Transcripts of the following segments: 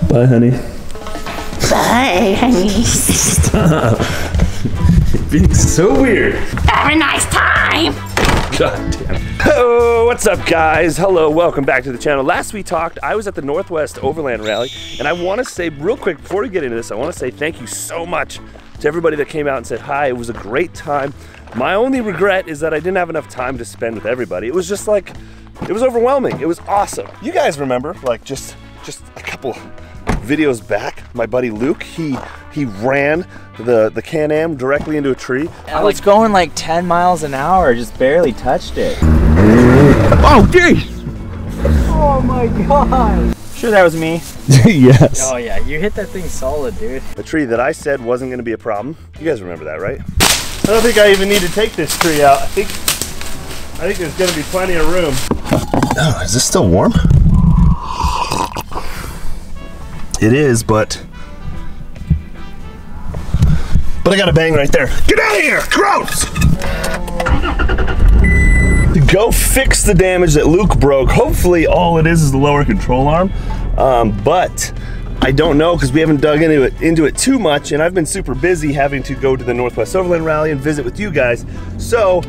Bye, honey. Bye, honey. Stop. You're being so weird. Have a nice time. God damn. Oh, what's up, guys? Hello, welcome back to the channel. Last we talked, I was at the Northwest Overland Rally, and I want to say real quick before we get into this, I want to say thank you so much to everybody that came out and said hi. It was a great time. My only regret is that I didn't have enough time to spend with everybody. It was just like, it was overwhelming. It was awesome. You guys remember, like just a couple videos back, my buddy Luke, he ran the Can-Am directly into a tree. I was going like 10 miles an hour, just barely touched it. Oh, geez! Oh my god! Sure that was me? Yes. Oh yeah, you hit that thing solid, dude. A tree that I said wasn't gonna be a problem. You guys remember that, right? I don't think I even need to take this tree out. I think there's gonna be plenty of room. Oh, is this still warm? It is, but I got a bang right there. Get out of here, gross! To go fix the damage that Luke broke, hopefully all it is the lower control arm, but I don't know because we haven't dug into it too much, and I've been super busy having to go to the Northwest Overland Rally and visit with you guys. So,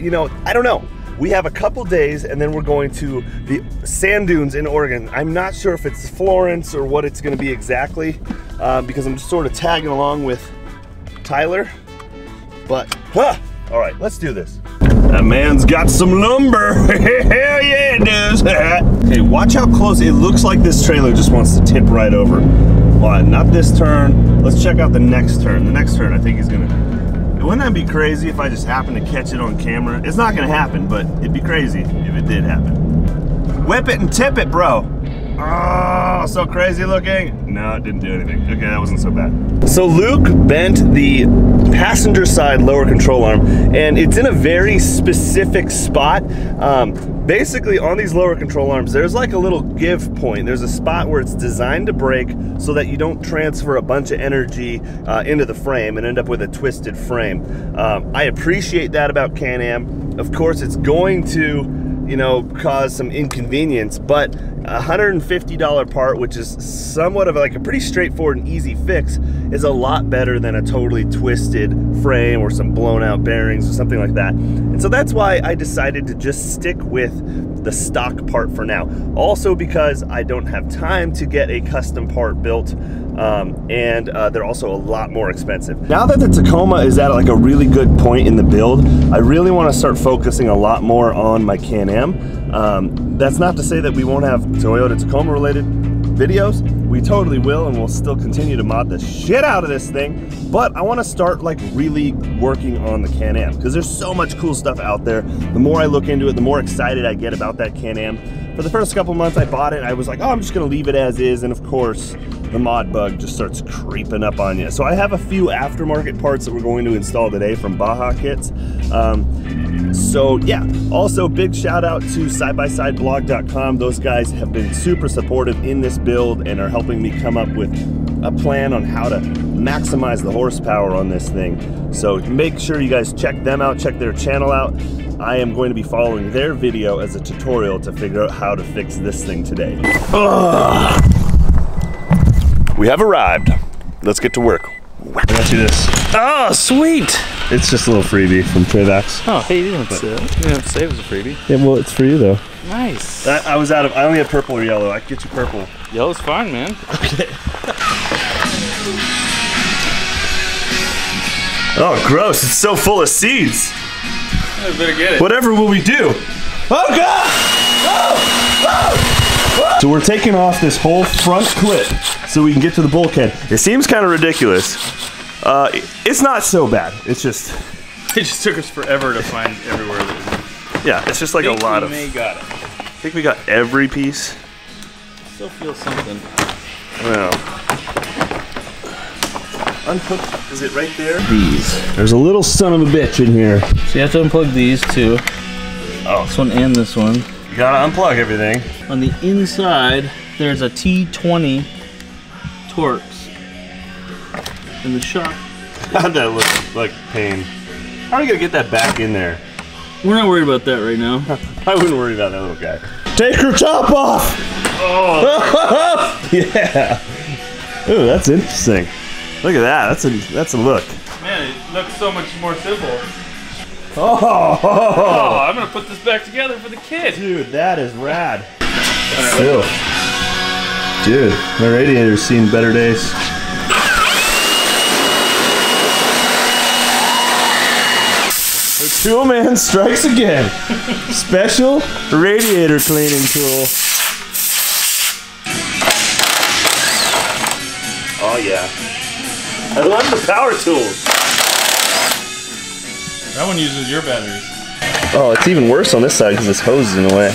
you know, I don't know. We have a couple days and then we're going to the sand dunes in Oregon. I'm not sure if it's Florence or what it's gonna be exactly, because I'm just sort of tagging along with Tyler, but, all right, let's do this. That man's got some lumber. Hell yeah, it does. Okay, watch how close. It looks like this trailer just wants to tip right over. Well, not this turn. Let's check out the next turn. The next turn, I think he's gonna. Wouldn't that be crazy if I just happened to catch it on camera? It's not gonna happen, but it'd be crazy if it did happen. Whip it and tip it, bro. Oh, so crazy looking. No, it didn't do anything. Okay, that wasn't so bad. So Luke bent the passenger side lower control arm, and it's in a very specific spot. Basically on these lower control arms, there's like a little give point. There's a spot where it's designed to break so that you don't transfer a bunch of energy into the frame and end up with a twisted frame. I appreciate that about Can-Am. Of course, it's going to, you know, cause some inconvenience, but a $150 part, which is somewhat of like a pretty straightforward and easy fix, is a lot better than a totally twisted frame or some blown out bearings or something like that. And so that's why I decided to just stick with the stock part for now. Also because I don't have time to get a custom part built, and they're also a lot more expensive. Now that the Tacoma is at like a really good point in the build, I really want to start focusing a lot more on my Can-Am. That's not to say that we won't have Toyota Tacoma related videos. We totally will, and we'll still continue to mod the shit out of this thing. But I want to start like really working on the Can-Am because there's so much cool stuff out there. The more I look into it, the more excited I get about that Can-Am. For the first couple months I bought it, I was like, oh, I'm just gonna leave it as is, and of course the mod bug just starts creeping up on you. So I have a few aftermarket parts that we're going to install today from Baja Kits. So yeah, also big shout out to sidebysideblog.com. Those guys have been super supportive in this build and are helping me come up with a plan on how to maximize the horsepower on this thing. So make sure you guys check them out, check their channel out. I am going to be following their video as a tutorial to figure out how to fix this thing today. Ugh. We have arrived. Let's get to work. I got you this. Oh, sweet! It's just a little freebie from Travax. Oh, hey, you didn't say it was a freebie. Yeah, well, it's for you though. Nice. I was out of, I only had purple or yellow. I can get you purple. Yellow's fine, man. Okay. Oh, gross. It's so full of seeds. I better get it. Whatever will we do? Oh, God! Oh! Oh! So we're taking off this whole front clip so we can get to the bulkhead. It seems kind of ridiculous. It's not so bad. It's just... It just took us forever to find everywhere that yeah, it's just like a lot of... got it. I think we got every piece. Still feel something. Well... Unhook, is it right there? These. There's a little son of a bitch in here. So you have to unplug these two. Oh. This one and this one. You gotta unplug everything. On the inside, there's a T20 Torx. And the shock. How'd that look like pain? How are you gonna get that back in there? We're not worried about that right now. I wouldn't worry about that little guy. Take your top off! Oh! Yeah! Ooh, that's interesting. Look at that. That's a look. Man, it looks so much more simple. Oh, I'm gonna put this back together for the kid. dude, that is rad. Still, dude, my radiator's seen better days. The Toolman strikes again. Special radiator cleaning tool. Oh yeah, I love the power tools. That one uses your batteries. Oh, it's even worse on this side because this hose is in the way.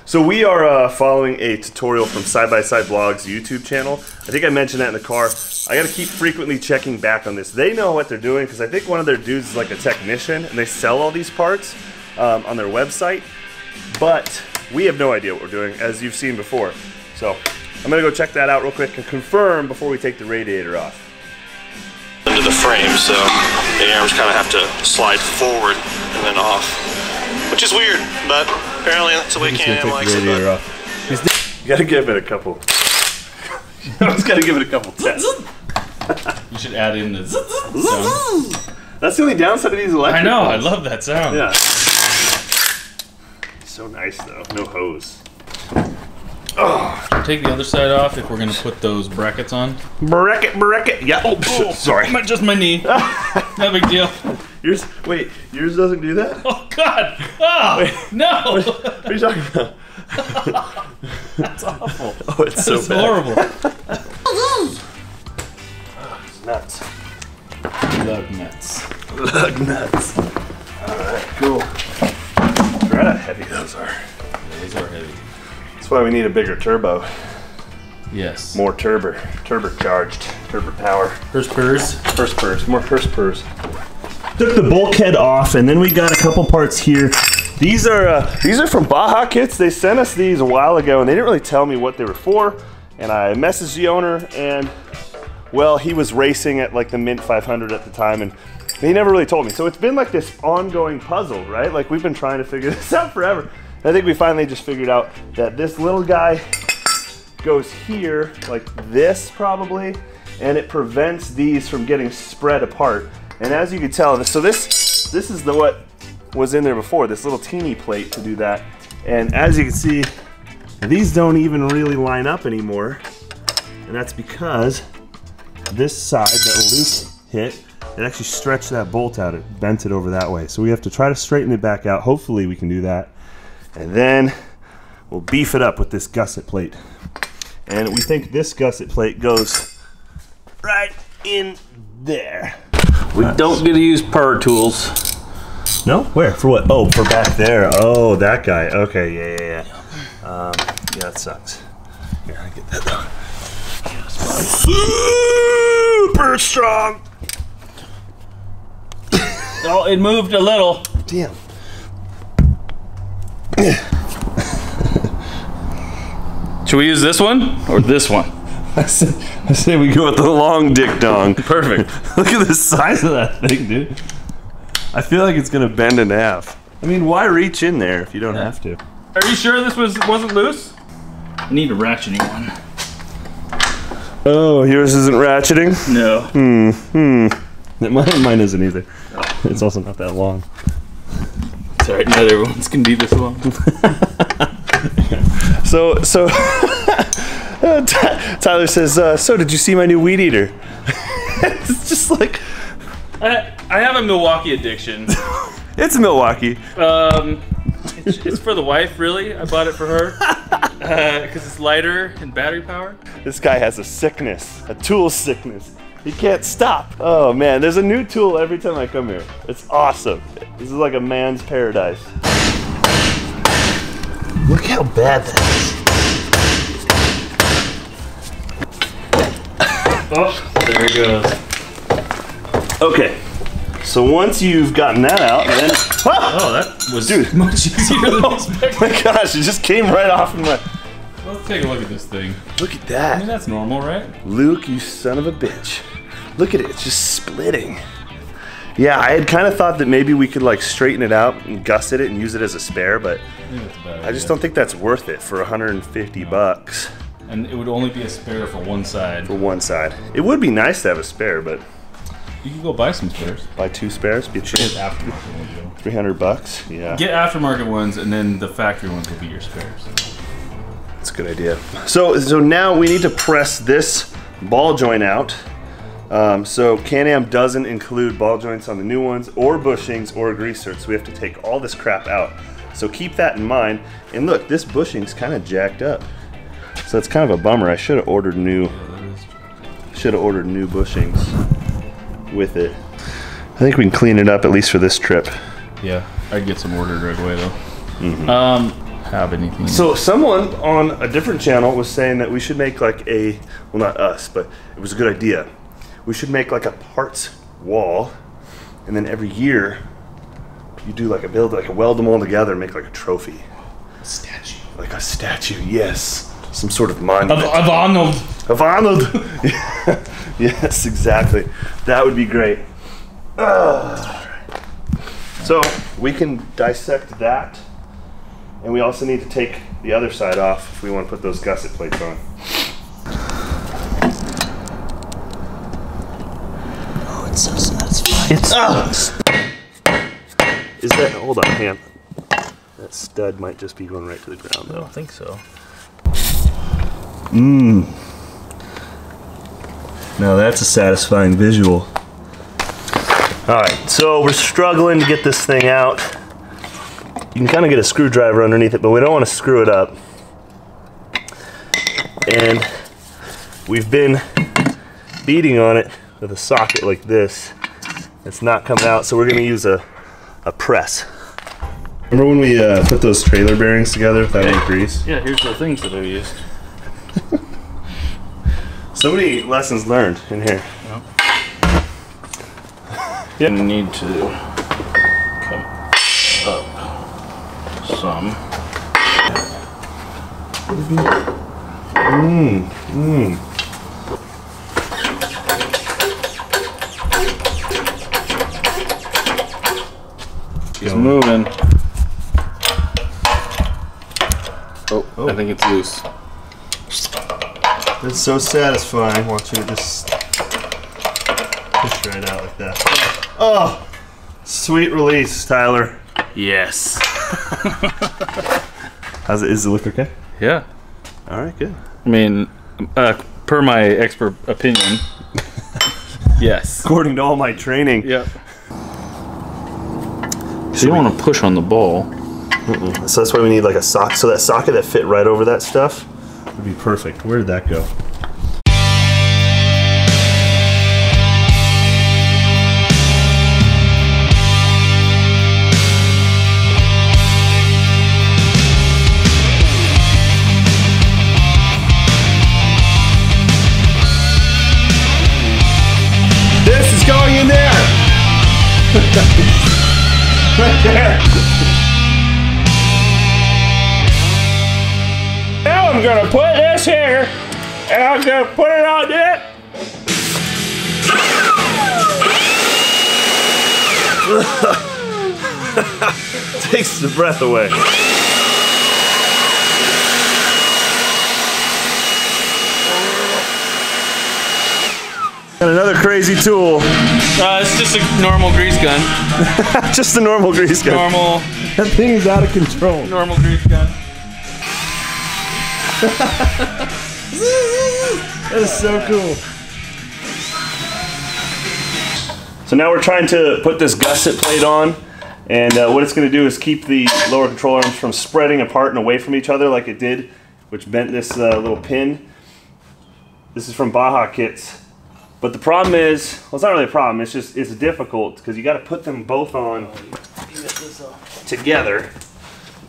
So we are following a tutorial from Side by Side Vlogs YouTube channel. I think I mentioned that in the car. I gotta keep frequently checking back on this. They know what they're doing because I think one of their dudes is like a technician and they sell all these parts on their website. But we have no idea what we're doing, as you've seen before. So I'm gonna go check that out real quick and confirm before we take the radiator off. Into the frame, so the arms kind of have to slide forward and then off, which is weird, but apparently that's the way Can-Am likes it. You gotta give it a couple. You always gotta give it a couple tests. You should add in the sound. That's the only downside of these electric I know, I ones. love that sound. Yeah. So nice though, no hose. Oh. Take the other side off if we're gonna put those brackets on. Bracket. Yeah. Oh, sorry. Just my knee. No big deal. Yours doesn't do that? Oh God! Oh no! What are you talking about? That's awful. Oh, it's so That's bad. horrible. It's nuts. Lug nuts. Lug nuts. Alright, cool. Right how heavy those are. Those are heavy. That's why we need a bigger turbo. Yes. More turbocharged, turbo power. First purrs. More first purrs. Took the bulkhead off, and then we got a couple parts here. These are from Baja Kits. They sent us these a while ago, and they didn't really tell me what they were for. And I messaged the owner, and well, he was racing at like the Mint 500 at the time, and he never really told me. So it's been like this ongoing puzzle, right? Like we've been trying to figure this out forever. And I think we finally just figured out that this little guy goes here, like this probably, and it prevents these from getting spread apart. And as you can tell, so this is what was in there before, this little teeny plate to do that. And as you can see, these don't even really line up anymore. And that's because this side that Luke hit, it actually stretched that bolt out, it bent it over that way. So we have to try to straighten it back out. Hopefully we can do that. And then we'll beef it up with this gusset plate. And we think this gusset plate goes right in there. We don't get to use power tools. No? Where? For what? Oh, for back there. Oh, that guy. Okay, yeah. Yeah, that sucks. Here, I get that done. Super strong. Oh, it moved a little. Damn. Should we use this one or this one? I say we go with the long dick dong. Perfect. Look at the size of that thing, dude. I feel like it's gonna bend in half. I mean, why reach in there if you don't have to? Are you sure this wasn't loose? I need a ratcheting one. Oh, yours isn't ratcheting? No. Mine isn't either. It's also not that long. It's alright, neither one's can be this long. So Tyler says, so did you see my new weed eater? It's just like, I have a Milwaukee addiction. it's Milwaukee. It's for the wife, really. I bought it for her because it's lighter and battery power. This guy has a sickness, a tool sickness. He can't stop. Oh man, there's a new tool every time I come here. It's awesome. This is like a man's paradise. Look how bad that is. Oh, there he goes. Okay, so once you've gotten that out, then Oh, that was Dude. much easier than oh expected. my gosh, it just came right off in my. Let's take a look at this thing. Look at I that. mean, that's normal, right? Luke, you son of a bitch. Look at it, it's just splitting. Yeah, I had kind of thought that maybe we could like straighten it out and gusset it and use it as a spare, but I think that's a bad I just idea. don't think that's worth it for 150 bucks. And it would only be a spare for one side. For one side. It would be nice to have a spare, but You can go buy some spares. buy 2 spares, be cheap. Get aftermarket ones, though. $300. Yeah, Get aftermarket ones, and then the factory ones will be your spares. that's a good idea. So now we need to press this ball joint out. So Can-Am doesn't include ball joints on the new ones, or bushings, or greasers. So we have to take all this crap out. So keep that in mind. And look, this bushing's kind of jacked up. So it's kind of a bummer. I should have ordered new. Bushings with it. I think we can clean it up at least for this trip. Yeah, I'd get some ordered right away though. Have anything? So someone on a different channel was saying that we should make like a, well, not us, but it was a good idea. We should make like a parts wall, and then every year you do like weld them all together and make like a trophy. A statue. Like a statue, yes. Some sort of monument. Of Arnold. Of Arnold. Yes, exactly. That would be great. So we can dissect that, and we also need to take the other side off if we want to put those gusset plates on. Oh, it's so satisfying. Is that, hold on, hang on. That stud might just be going right to the ground I though. don't think so. Now that's a satisfying visual. Alright, so we're struggling to get this thing out. You can kind of get a screwdriver underneath it, but we don't want to screw it up. And we've been beating on it with a socket like this. It's not coming out, so we're going to use a press. Remember when we put those trailer bearings together without any grease? Yeah, here's the things that I used. So many lessons learned in here. You need to come up some. He's moving. Oh, I think it's loose. It's so satisfying watching it just push right out like that. Oh, sweet release, Tyler. Yes. How's it? Is it look okay? Yeah. All right, good. I mean, per my expert opinion, yes. According to all my training. Yep. So you don't want to push on the ball. So that's why we need like a socket. So that socket that fit right over that stuff would be perfect. Where did that go? This is going in there. Right there. Now I'm gonna put this here, and I'm gonna put it on it. Takes the breath away. And another crazy tool. It's just a normal grease gun. Just a normal grease gun. Normal That thing is out of control. grease gun. That is so cool. So now we're trying to put this gusset plate on, and what it's going to do is keep the lower control arms from spreading apart and away from each other like it did, which bent this little pin. This is from Baja Kits. But the problem is, well, it's not really a problem, it's just, it's difficult because you got to put them both on together,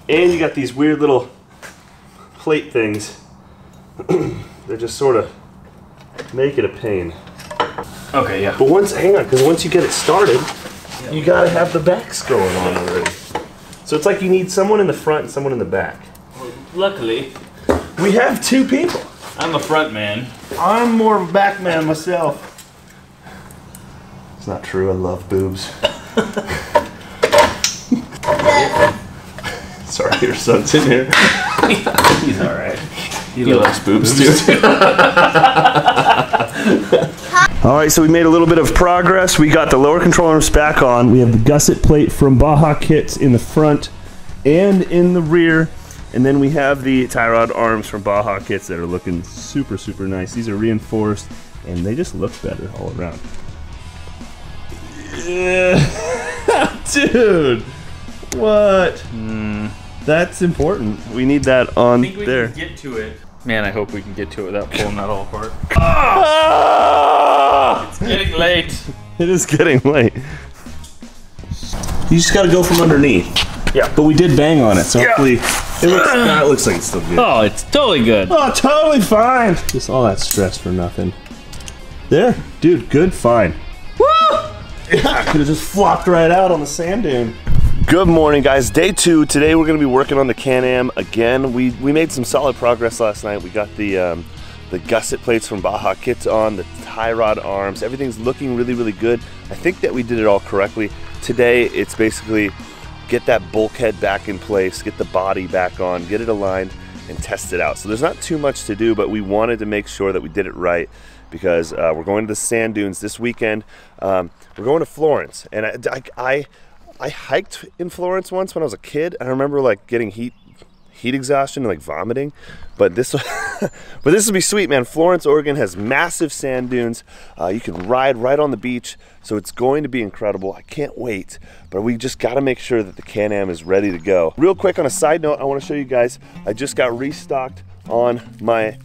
and you got these weird little plate things. They're just sort of make it a pain. Okay, yeah. But hang on, because once you get it started, you got to have the backs going on already. So it's like you need someone in the front and someone in the back. Luckily, We have 2 people. I'm a front man. I'm more of a back man myself. It's not true, I love boobs. Sorry, your son's in here. He's alright. He likes boobs too. All right, so we made a little bit of progress. We got the lower control arms back on. We have the gusset plate from Baja Kits in the front and in the rear. And then we have the tie rod arms from Baja Kits that are looking super, super nice. These are reinforced and they just look better all around. Dude, what? That's important. We need that on I think we there. can get to it. Man, I hope we can get to it without pulling that all apart. Ah! It's getting late. It is getting late. You just gotta go from underneath. Yeah. But we did bang on it, so hopefully it looks like it's still good. Oh, it's totally good. Oh, totally fine. Just all that stress for nothing. There, dude, good, fine. Woo! Yeah, I could have just flopped right out on the sand dune. Good morning, guys. Day 2. Today we're gonna be working on the Can-Am again. We made some solid progress last night. We got the gusset plates from Baja Kits on, the tie rod arms. Everything's looking really, really good. I think that we did it all correctly. Today, it's basically get that bulkhead back in place, get the body back on, get it aligned, and test it out. So there's not too much to do, but we wanted to make sure that we did it right because we're going to the sand dunes this weekend. We're going to Florence, and I hiked in Florence once when I was a kid. I remember like getting heat exhaustion and like vomiting, but this will be sweet, man. Florence, Oregon has massive sand dunes. You can ride right on the beach, so it's going to be incredible. I can't wait, but we just got to make sure that the Can-Am is ready to go. Real quick, on a side note, I want to show you guys, I just got restocked on my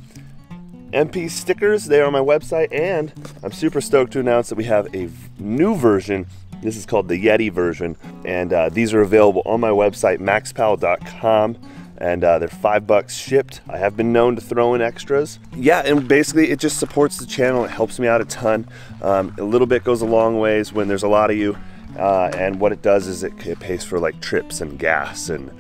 MP stickers. They are on my website, and I'm super stoked to announce that we have a new version. This is called the Yeti version, and these are available on my website, maxpal.com. And they're $5 shipped. I have been known to throw in extras. Yeah, and basically it just supports the channel. It helps me out a ton. A little bit goes a long ways when there's a lot of you. And what it does is it pays for like trips and gas and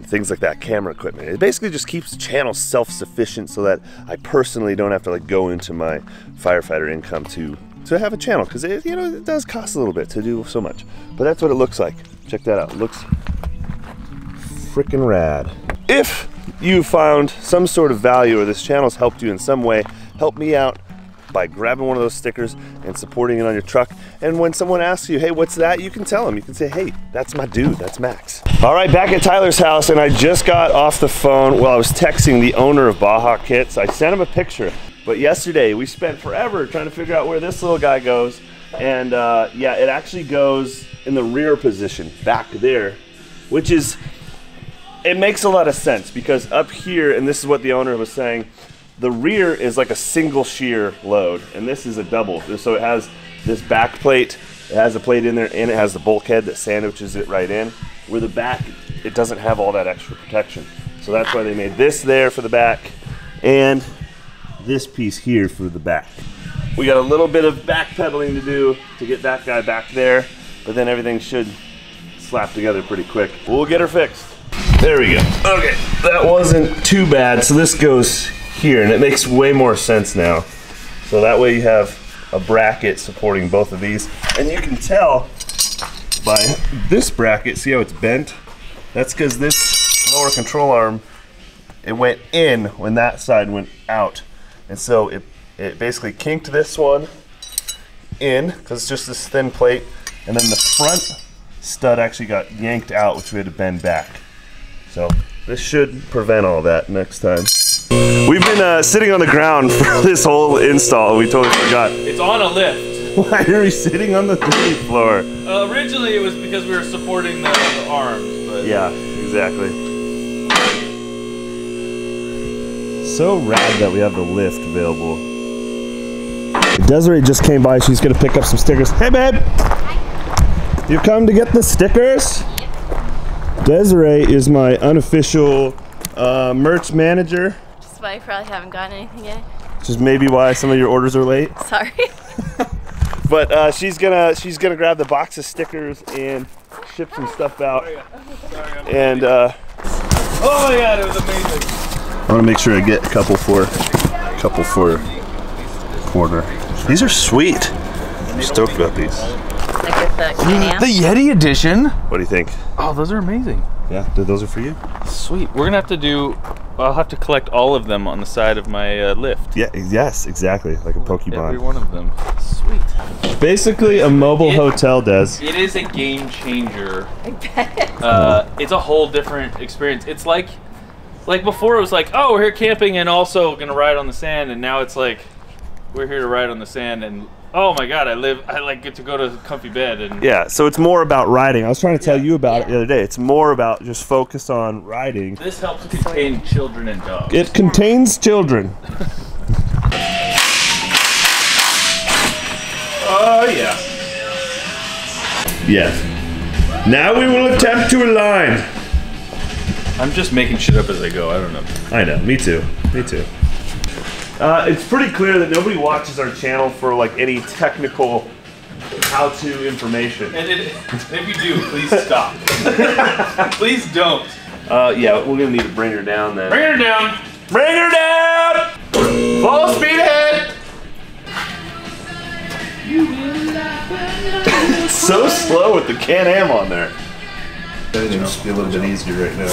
things like that, camera equipment. It basically just keeps the channel self-sufficient so that I personally don't have to like go into my firefighter income to have a channel, because it does cost a little bit to do so much. But that's what it looks like. Check that out. It looks freaking rad. If you found some sort of value or this channel's helped you in some way, help me out by grabbing one of those stickers and supporting it on your truck. And when someone asks you, hey, what's that? You can tell them. You can say, hey, that's my dude, that's Max. All right, back at Tyler's house, and I just got off the phone. Well, I was texting the owner of Baja Kits. I sent him a picture. But yesterday, we spent forever trying to figure out where this little guy goes. And yeah, it actually goes in the rear position, back there, which is, it makes a lot of sense because up here, and this is what the owner was saying, the rear is like a single shear load, and this is a double. So it has this back plate, it has a plate in there, and it has the bulkhead that sandwiches it right in. Where the back, it doesn't have all that extra protection. So that's why they made this there for the back, and this piece here for the back. We got a little bit of backpedaling to do to get that guy back there, but then everything should slap together pretty quick. We'll get her fixed. There we go. Okay, that wasn't too bad. So this goes here, and it makes way more sense now. So that way you have a bracket supporting both of these, and you can tell by this bracket, see how it's bent? That's because this lower control arm, it went in when that side went out. And so it basically kinked this one in, because it's just this thin plate, and then the front stud actually got yanked out, which we had to bend back. So this should prevent all that next time. We've been sitting on the ground for this whole install. We totally forgot. It's on a lift. Why are we sitting on the 3D floor? Originally, it was because we were supporting the arms. But Yeah, exactly. So rad that we have the lift available. Desiree just came by. She's gonna pick up some stickers. Hey, babe. You come to get the stickers? Desiree is my unofficial merch manager. Just why you probably haven't gotten anything yet. Which is maybe why some of your orders are late. Sorry. But she's gonna grab the box of stickers and ship some stuff out. And oh my god, it was amazing. I want to make sure I get a couple for corner. These are sweet. I'm stoked about these. Like with the Can-Am. The Yeti edition. What do you think? Oh, those are amazing. Yeah, those are for you. Sweet. We're gonna have to do I'll have to collect all of them on the side of my lift. Yeah, yes, exactly, like a Pokemon. Every one of them. Sweet. Basically a mobile hotel, Des. It is a game changer. It's a whole different experience. It's like before it was like, oh, we're here camping and also gonna ride on the sand, and now it's like, we're here to ride on the sand and oh my god, I like get to go to a comfy bed and Yeah, so it's more about riding. I was trying to tell you about it the other day. It's more about just focus on riding. this helps contain children and dogs. It contains children. Oh, yeah. Yes. Now we will attempt to align. I'm just making shit up as I go. I don't know. I know, me too. Me too. It's pretty clear that nobody watches our channel for like any technical how-to information. And if you do, please stop. Please don't. Yeah, we're gonna need to bring her down then. Bring her down. Bring her down! Full speed ahead! So slow with the Can-Am on there. It must be a little bit easier right now.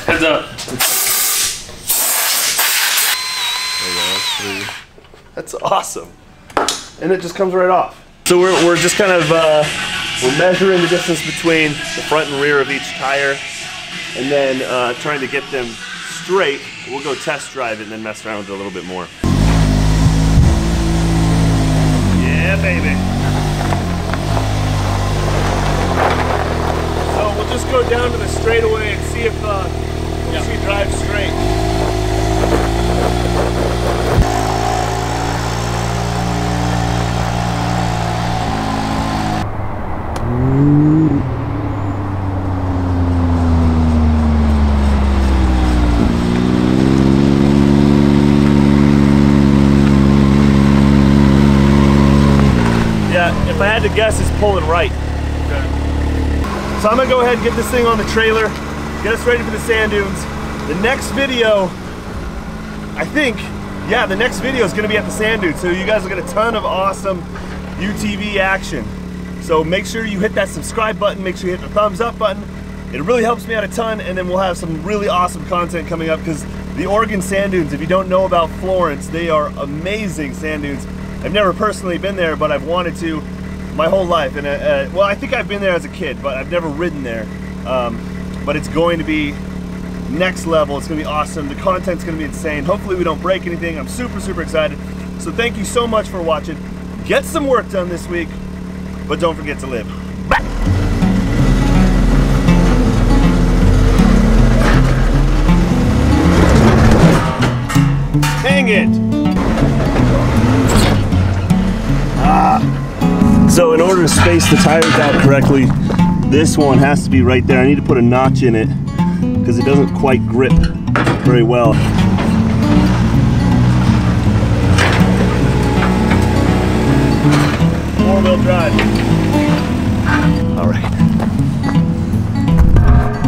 Heads up. That's awesome. And it just comes right off. So we're just kind of, we're measuring the distance between the front and rear of each tire, and then trying to get them straight. We'll go test drive it and then mess around with it a little bit more. Yeah, baby. So we'll just go down to the straightaway and see if she drives straight. Yeah, if I had to guess, it's pulling right. Okay. So I'm gonna go ahead and get this thing on the trailer, get us ready for the sand dunes. The next video, I think, yeah, the next video is gonna be at the sand dunes. So you guys will get a ton of awesome UTV action. So make sure you hit that subscribe button, make sure you hit the thumbs up button. It really helps me out a ton, and then we'll have some really awesome content coming up, because the Oregon sand dunes, if you don't know about Florence, they are amazing sand dunes. I've never personally been there, but I've wanted to my whole life. And well, I think I've been there as a kid, but I've never ridden there. But it's going to be next level. It's going to be awesome. The content's going to be insane. Hopefully we don't break anything. I'm super, super excited. So thank you so much for watching. Get some work done this week, but don't forget to live. Bye. Dang it! So in order to space the tires out correctly, this one has to be right there. I need to put a notch in it because it doesn't quite grip very well. Four-wheel drive. All right.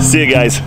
See you guys.